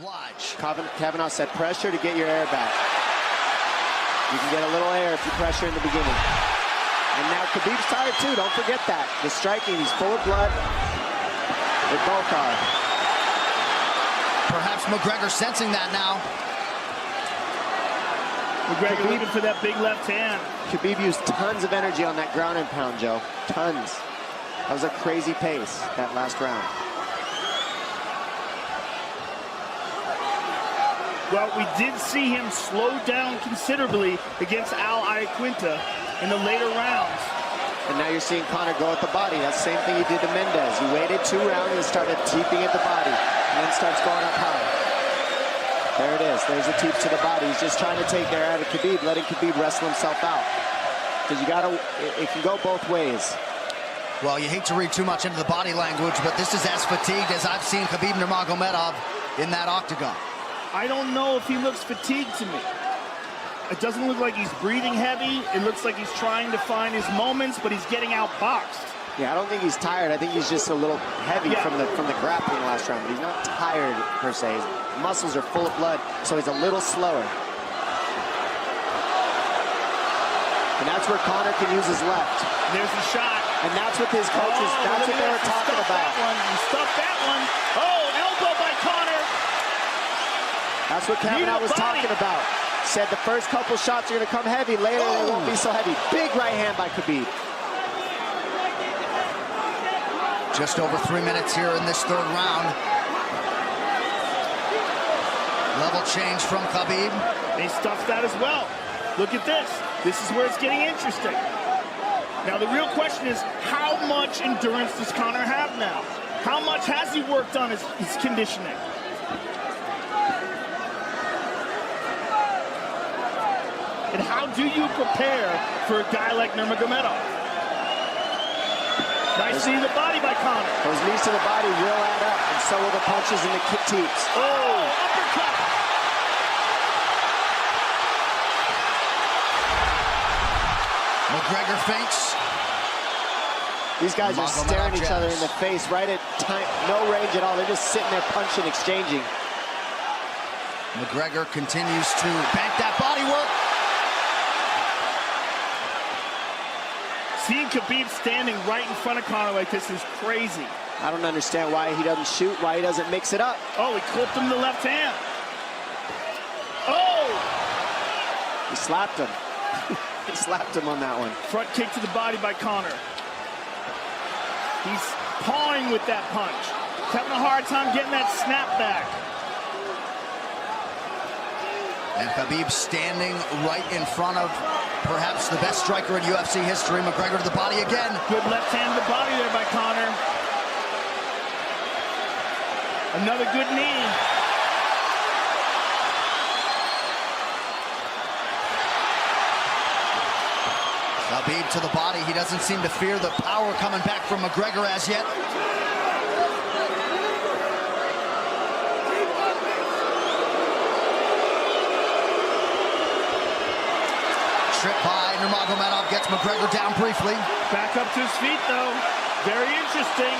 Lodge. Kavanaugh said pressure to get your air back. You can get a little air if you pressure in the beginning. And now Khabib's tired too, don't forget that. The striking, he's full of blood. They both are. Perhaps McGregor sensing that now. McGregor looking for that big left hand. Khabib used tons of energy on that ground and pound, Joe. Tons. That was a crazy pace, that last round. Well, we did see him slow down considerably against Al Iaquinta in the later rounds. And now you're seeing Conor go at the body. That's the same thing he did to Mendez. He waited 2 rounds and started teeping at the body, and then starts going up high. There it is. There's the teep to the body. He's just trying to take air out of Khabib, letting Khabib wrestle himself out. Because you gotta, it can go both ways. Well, you hate to read too much into the body language, but this is as fatigued as I've seen Khabib Nurmagomedov in that octagon. I don't know if he looks fatigued to me. It doesn't look like he's breathing heavy. It looks like he's trying to find his moments, but he's getting outboxed. Yeah, I don't think he's tired. I think he's just a little heavy from the grappling last round, but he's not tired per se. His muscles are full of blood, so he's a little slower. And that's where Conor can use his left. There's the shot. And that's what his coaches, that's what they were talking about. He stuffed that one. Oh, elbow by Conor. That's what Kavanaugh was talking about. Said the first couple shots are going to come heavy. Later, they won't be so heavy. Big right hand by Khabib. Just over 3 minutes here in this 3rd round. Level change from Khabib. They stuffed that as well. Look at this. This is where it's getting interesting. Now, the real question is, how much endurance does Conor have now? How much has he worked on his conditioning? And how do you prepare for a guy like Nurmagomedov? Nice knee to the body by Conor. Those knees to the body will add up, and so will the punches and the kick teeps. Oh, uppercut. McGregor feints. These guys are staring each other in the face right at time, no range at all. They're just sitting there punching, exchanging. McGregor continues to bank that body work. Seeing Khabib standing right in front of Conor like this is crazy. I don't understand why he doesn't shoot, why he doesn't mix it up. Oh, he clipped him the left hand. Oh! He slapped him. He slapped him on that one. Front kick to the body by Conor. He's pawing with that punch. He's having a hard time getting that snap back. And Khabib standing right in front of perhaps the best striker in UFC history. McGregor to the body again. Good left hand to the body there by Conor. Another good knee. Khabib to the body. He doesn't seem to fear the power coming back from McGregor as yet. Trip by Nurmagomedov gets McGregor down briefly. Back up to his feet, though. Very interesting.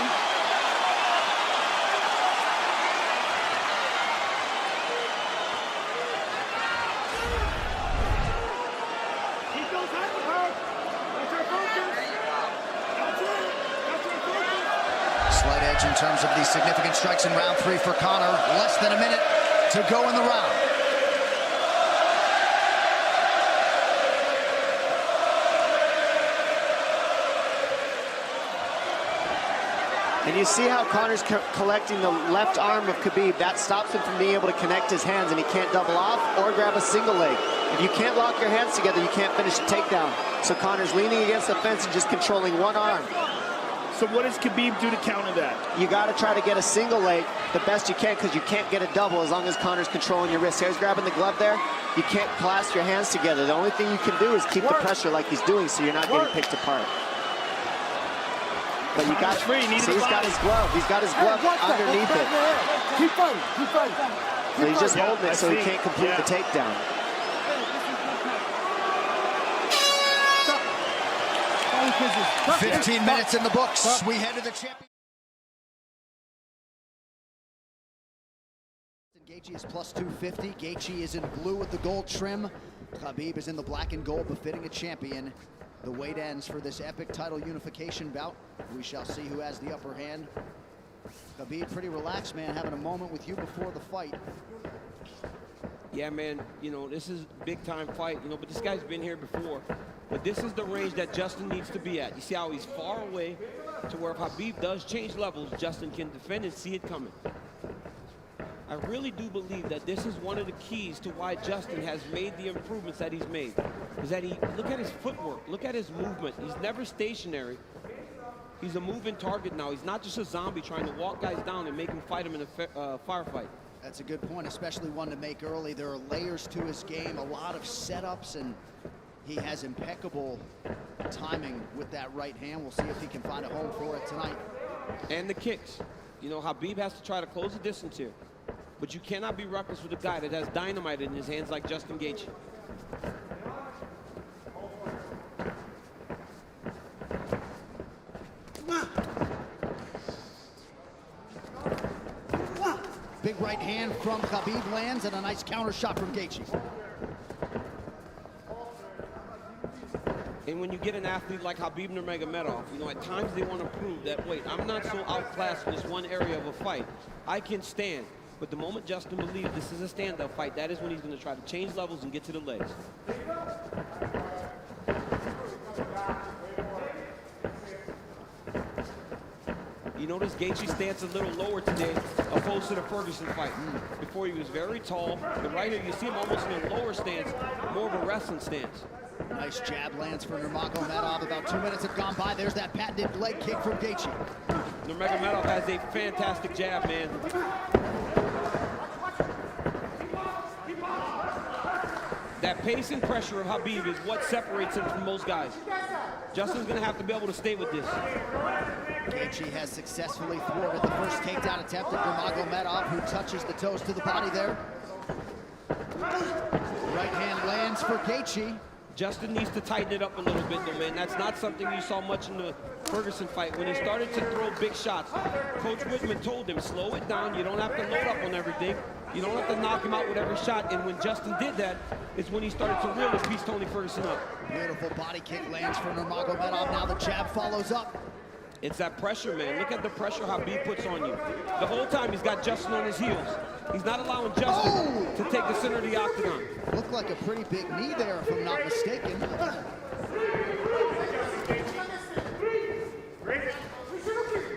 Slight edge in terms of the significant strikes in round 3 for Conor. Less than a minute to go in the round. And you see how Conor's collecting the left arm of Khabib. That stops him from being able to connect his hands, and he can't double off or grab a single leg. If you can't lock your hands together, you can't finish the takedown. So Conor's leaning against the fence and just controlling one arm. So what does Khabib do to counter that? You got to try to get a single leg the best you can, because you can't get a double as long as Conor's controlling your wrist. Here's grabbing the glove there. You can't clasp your hands together. The only thing you can do is keep the pressure like he's doing, so you're not getting picked apart. But you got free. See, he's got his glove. He's got his glove underneath it. Keep fighting. Keep fighting. So he's just holding it so he can't complete the takedown. 15 minutes in the books. We head to the champion. Gaethje is plus 250. Gaethje is in blue with the gold trim. Khabib is in the black and gold, befitting a champion. The wait ends for this epic title unification bout. We shall see who has the upper hand. Khabib, pretty relaxed, man, having a moment with you before the fight. Yeah, man, you know, this is a big-time fight, you know, but this guy's been here before. But this is the range that Justin needs to be at. You see how he's far away to where if Khabib does change levels, Justin can defend and see it coming. I really do believe that this is one of the keys to why Justin has made the improvements that he's made. Is that look at his footwork, look at his movement. He's never stationary. He's a moving target now. He's not just a zombie trying to walk guys down and make them fight him in a firefight. That's a good point, especially one to make early. There are layers to his game, a lot of setups, and he has impeccable timing with that right hand. We'll see if he can find a home for it tonight. And the kicks. You know, Khabib has to try to close the distance here. But you cannot be reckless with a guy that has dynamite in his hands like Justin Gaethje. Big right hand from Khabib lands, and a nice counter shot from Gaethje. And when you get an athlete like Khabib Nurmagomedov, you know, at times they want to prove that, wait, I'm not so outclassed in this one area of a fight. I can stand. But the moment Justin believes this is a stand-up fight, that is when he's going to try to change levels and get to the legs. You notice Gaethje's stance a little lower today, opposed to the Ferguson fight. Before he was very tall, but right here you see him almost in a lower stance, more of a wrestling stance. Nice jab lands for Nurmagomedov. About 2 minutes have gone by. There's that patented leg kick from Gaethje. Nurmagomedov has a fantastic jab, man. That pace and pressure of Khabib is what separates him from most guys. Justin's going to have to be able to stay with this. Gaethje has successfully thwarted the first takedown attempt at Nurmagomedov, who touches the toes to the body there. Right hand lands for Gaethje. Justin needs to tighten it up a little bit, though, man. That's not something you saw much in the Ferguson fight. When he started to throw big shots, Coach Whitman told him, slow it down. You don't have to load up on everything. You don't have to knock him out with every shot. And when Justin did that, is when he started to really piece Tony Ferguson up. Beautiful body kick lands for Nurmagomedov. Now the jab follows up. It's that pressure, man. Look at the pressure Khabib puts on you. The whole time he's got Justin on his heels. He's not allowing Justin to take the center of the octagon. Looked like a pretty big knee there, if I'm not mistaken.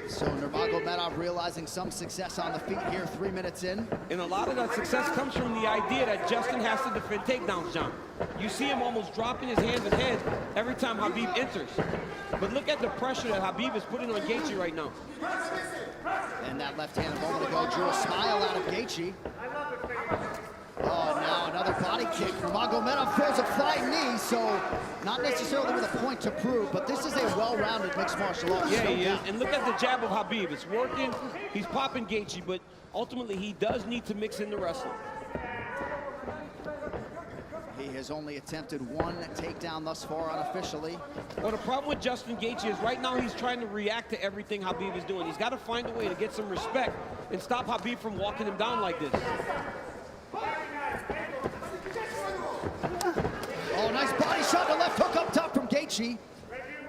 So Nurmagomedov realizing some success on the feet here, 3 minutes in. And a lot of that success comes from the idea that Justin has to defend takedowns, John. You see him almost dropping his hands and head every time Khabib enters. But look at the pressure that Khabib is putting on Gaethje right now. And that left hand a moment ago drew a smile out of Gaethje. Oh, now another body kick. Nurmagomedov throws a flying knee, so not necessarily with a point to prove, but this is a well-rounded mixed martial arts. Yeah, he is. And look at the jab of Khabib. It's working. He's popping Gaethje, but ultimately he does need to mix in the wrestling. He has only attempted one takedown thus far unofficially. Well, the problem with Justin Gaethje is right now he's trying to react to everything Khabib is doing. He's got to find a way to get some respect and stop Khabib from walking him down like this. Oh, nice body shot, the left hook up top from Gaethje.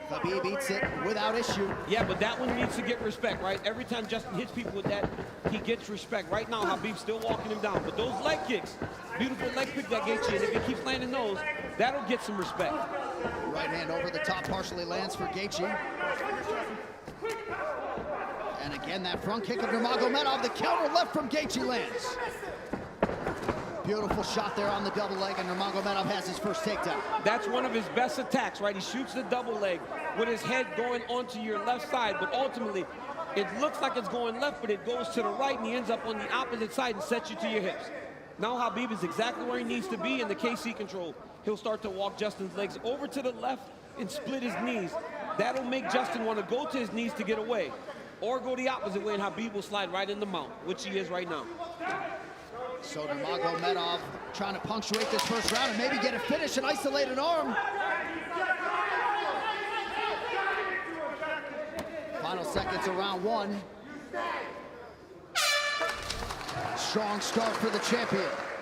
Khabib eats it without issue. Yeah, but that one needs to get respect, right? Every time Justin hits people with that, he gets respect. Right now, Khabib's still walking him down. But those leg kicks, beautiful leg kick that Gaethje, and if he keeps landing those, that'll get some respect. Right hand over the top partially lands for Gaethje. And again, that front kick of Nurmagomedov, the counter left from Gaethje lands. Beautiful shot there on the double leg, and Nurmagomedov has his first takedown. That's one of his best attacks, right? He shoots the double leg with his head going onto your left side, but ultimately, it looks like it's going left, but it goes to the right, and he ends up on the opposite side and sets you to your hips. Now Khabib is exactly where he needs to be in the KC control. He'll start to walk Justin's legs over to the left and split his knees. That'll make Justin want to go to his knees to get away, or go the opposite way, and Khabib will slide right in the mount, which he is right now. So Nurmagomedov trying to punctuate this first round and maybe get a finish, an isolated arm. Final seconds of round one. strong start for the champion.